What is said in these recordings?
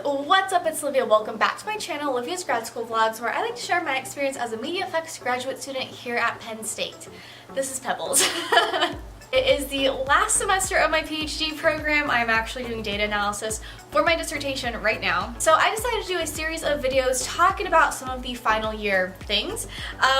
What's up? It's Olivia. Welcome back to my channel, Olivia's Grad School Vlogs, where I like to share my experience as a media effects graduate student here at Penn State. This is Pebbles. It is the last semester of my PhD program. I'm actually doing data analysis for my dissertation right now. So I decided to do a series of videos talking about some of the final year things.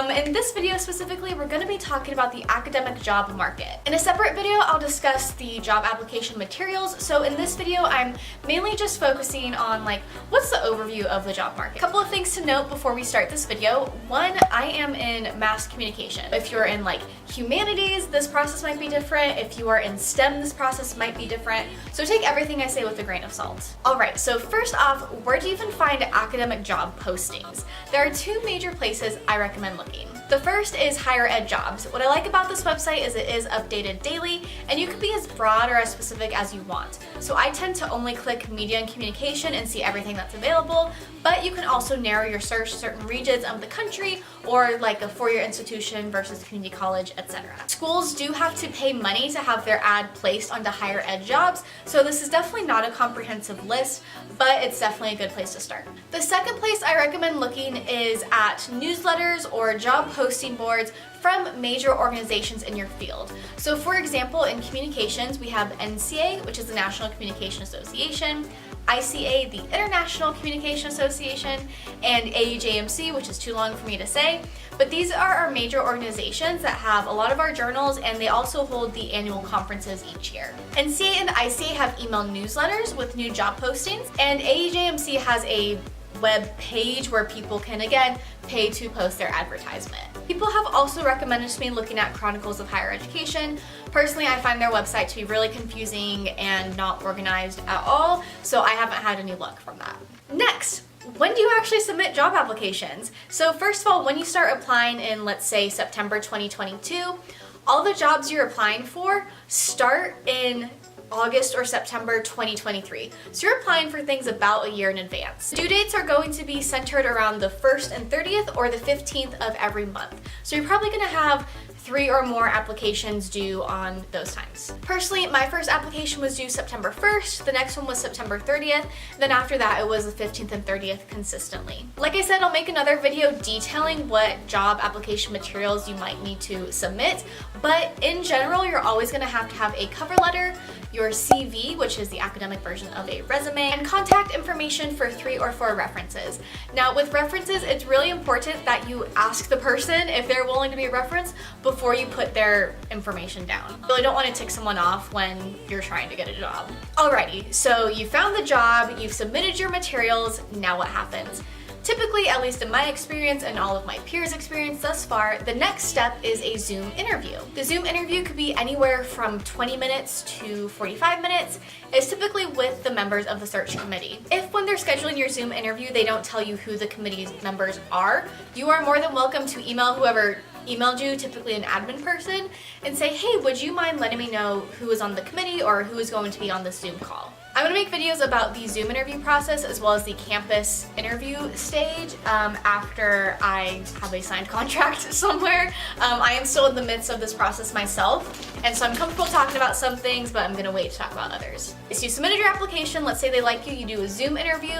In this video specifically, we're going to be talking about the academic job market. In a separate video, I'll discuss the job application materials. So in this video, I'm mainly just focusing on what's the overview of the job market. A couple of things to note before we start this video. One, I am in mass communication. If you're in humanities, this process might be different. If you are in STEM, this process might be different. So take everything I say with a grain of salt. Alright, so first off, where do you even find academic job postings? There are two major places I recommend looking. The first is higher ed jobs. What I like about this website is it is updated daily, and you can be as broad or as specific as you want. So I tend to only click media and communication and see everything that's available, but you can also narrow your search to certain regions of the country or like a four-year institution versus community college, etc. Schools do have to pay money to have their ad placed onto higher ed jobs, so this is definitely not a comprehensive list, but it's definitely a good place to start. The second place I recommend looking is at newsletters or job posting boards from major organizations in your field. So for example, in communications, we have NCA, which is the National Communication Association, ICA, the International Communication Association, and AEJMC, which is too long for me to say. But these are our major organizations that have a lot of our journals, and they also hold the annual conferences each year. NCA and ICA have email newsletters with new job postings, and AEJMC has a web page where people can, again, pay to post their advertisement. People have also recommended to me looking at Chronicles of Higher Education. Personally, I find their website to be really confusing and not organized at all, so I haven't had any luck from that. Next, when do you actually submit job applications? So first of all, when you start applying in, let's say, September 2022, all the jobs you're applying for start in August or September 2023. So you're applying for things about a year in advance. Due dates are going to be centered around the 1st and 30th or the 15th of every month. So you're probably going to have 3 or more applications due on those times. Personally, my first application was due September 1st, the next one was September 30th, then after that it was the 15th and 30th consistently. Like I said, I'll make another video detailing what job application materials you might need to submit, but in general, you're always going to have a cover letter, your CV, which is the academic version of a resume, and contact information for 3 or 4 references. Now with references, it's really important that you ask the person if they're willing to be a reference before you put their information down. You really don't want to tick someone off when you're trying to get a job. Alrighty, so you found the job, you've submitted your materials, now what happens? Typically, at least in my experience and all of my peers' experience thus far, the next step is a Zoom interview. The Zoom interview could be anywhere from 20 minutes to 45 minutes. It's typically with the members of the search committee. If when they're scheduling your Zoom interview, they don't tell you who the committee's members are, you are more than welcome to email whoever emailed you, typically an admin person, and say, hey, would you mind letting me know who is on the committee or who is going to be on the Zoom call? I'm going to make videos about the Zoom interview process as well as the campus interview stage after I have a signed contract somewhere. I am still in the midst of this process myself, and so I'm comfortable talking about some things, but I'm going to wait to talk about others. So you submitted your application, let's say they like you, you do a Zoom interview.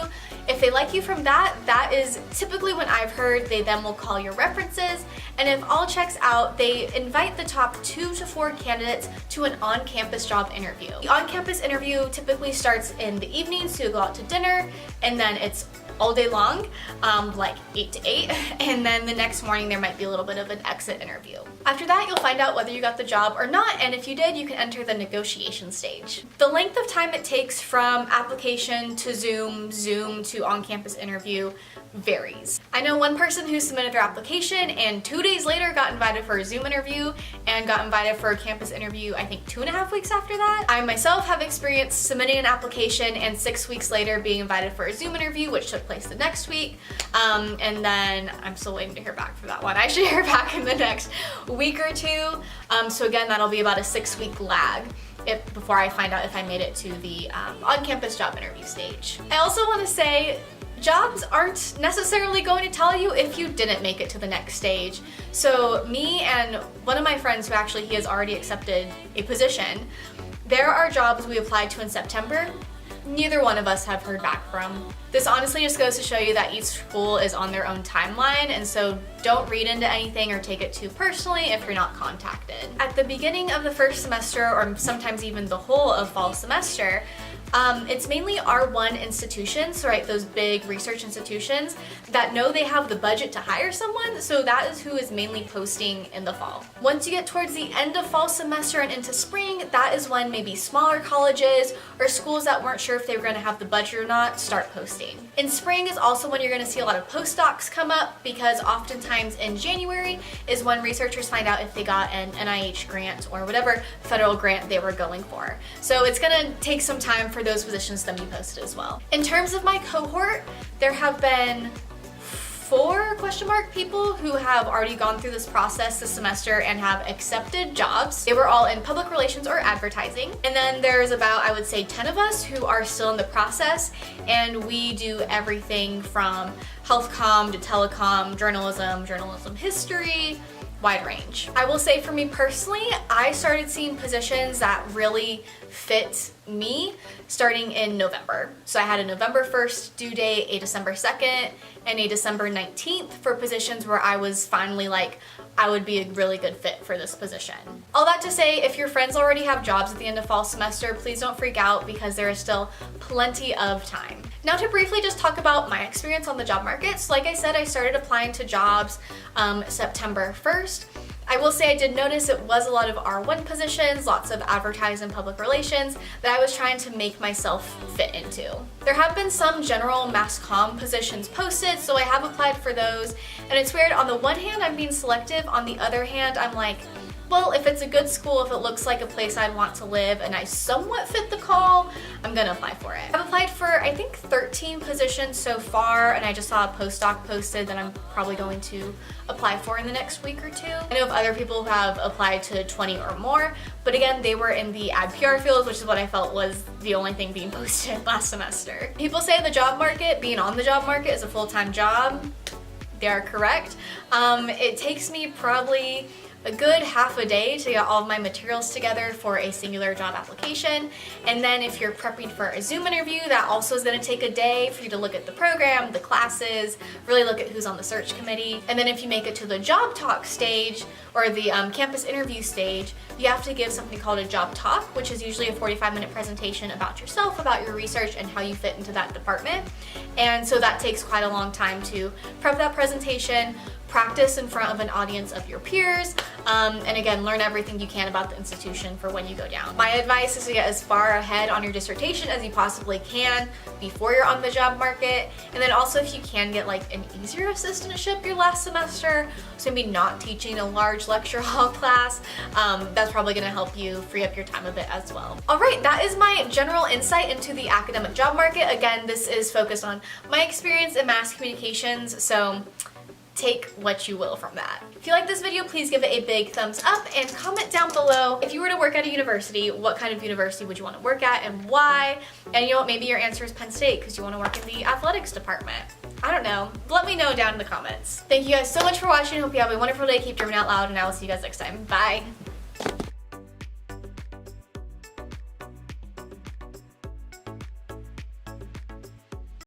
If they like you from that, that is typically when I've heard they then will call your references, and if all checks out, they invite the top 2 to 4 candidates to an on-campus job interview. The on-campus interview typically starts in the evening, so you go out to dinner, and then it's all day long, like 8 to 8, and then the next morning there might be a little bit of an exit interview. After that, you'll find out whether you got the job or not, and if you did, you can enter the negotiation stage. The length of time it takes from application to Zoom, Zoom to on-campus interview varies. I know one person who submitted their application and 2 days later got invited for a Zoom interview and got invited for a campus interview, I think 2.5 weeks after that. I myself have experienced submitting an application and 6 weeks later being invited for a Zoom interview, which took place the next week, and then I'm still waiting to hear back for that one. I should hear back in the next week or 2, so again, that'll be about a 6-week lag before I find out if I made it to the on-campus job interview stage. I also want to say, jobs aren't necessarily going to tell you if you didn't make it to the next stage. So me and one of my friends who he has already accepted a position, there are jobs we applied to in September neither one of us have heard back from. This honestly just goes to show you that each school is on their own timeline, and so don't read into anything or take it too personally if you're not contacted. At the beginning of the first semester, or sometimes even the whole of fall semester, it's mainly R1 institutions, so right, those big research institutions that know they have the budget to hire someone, so that is who is mainly posting in the fall. Once you get towards the end of fall semester and into spring, that is when maybe smaller colleges or schools that weren't sure if they were going to have the budget or not start posting. In spring is also when you're going to see a lot of postdocs come up, because oftentimes in January is when researchers find out if they got an NIH grant or whatever federal grant they were going for. So it's going to take some time for those positions to be posted as well. In terms of my cohort, there have been 4 people who have already gone through this process this semester and have accepted jobs. They were all in public relations or advertising. And then there's about, I would say, 10 of us who are still in the process, and we do everything from health comm to telecom, journalism history, wide range. I will say for me personally, I started seeing positions that really fit me starting in November. So I had a November 1st due date, a December 2nd, and a December 19th for positions where I was finally like, I would be a really good fit for this position. All that to say, if your friends already have jobs at the end of fall semester, please don't freak out because there is still plenty of time. Now to briefly just talk about my experience on the job market. So like I said, I started applying to jobs September 1st. I will say I did notice it was a lot of R1 positions, lots of advertising and public relations that I was trying to make myself fit into. There have been some general mass comm positions posted, so I have applied for those. And it's weird, on the one hand I'm being selective, on the other hand I'm like, well, if it's a good school, if it looks like a place I'd want to live and I somewhat fit the call, I'm gonna apply for it. I've applied for, I think, 13 positions so far, and I just saw a postdoc posted that I'm probably going to apply for in the next week or 2. I know of other people who have applied to 20 or more, but again, they were in the ad PR field, which is what I felt was the only thing being posted last semester. People say the job market, being on the job market, is a full-time job. They are correct. It takes me probably a good half a day to get all of my materials together for a singular job application. And then if you're prepping for a Zoom interview, that also is going to take a day for you to look at the program, the classes, really look at who's on the search committee. And then if you make it to the job talk stage or the campus interview stage, you have to give something called a job talk, which is usually a 45-minute presentation about yourself, about your research, and how you fit into that department. And so that takes quite a long time to prep that presentation, practice in front of an audience of your peers, and again, learn everything you can about the institution for when you go down. My advice is to get as far ahead on your dissertation as you possibly can before you're on the job market, and then also if you can get like an easier assistantship your last semester, so maybe not teaching a large lecture hall class, that's probably going to help you free up your time a bit as well. Alright, that is my general insight into the academic job market. Again, this is focused on my experience in mass communications, so take what you will from that. If you like this video, please give it a big thumbs up and comment down below, if you were to work at a university, what kind of university would you want to work at and why? And you know what, maybe your answer is Penn State because you want to work in the athletics department. I don't know. Let me know down in the comments. Thank you guys so much for watching. Hope you have a wonderful day. Keep dreaming out loud, and I will see you guys next time. Bye.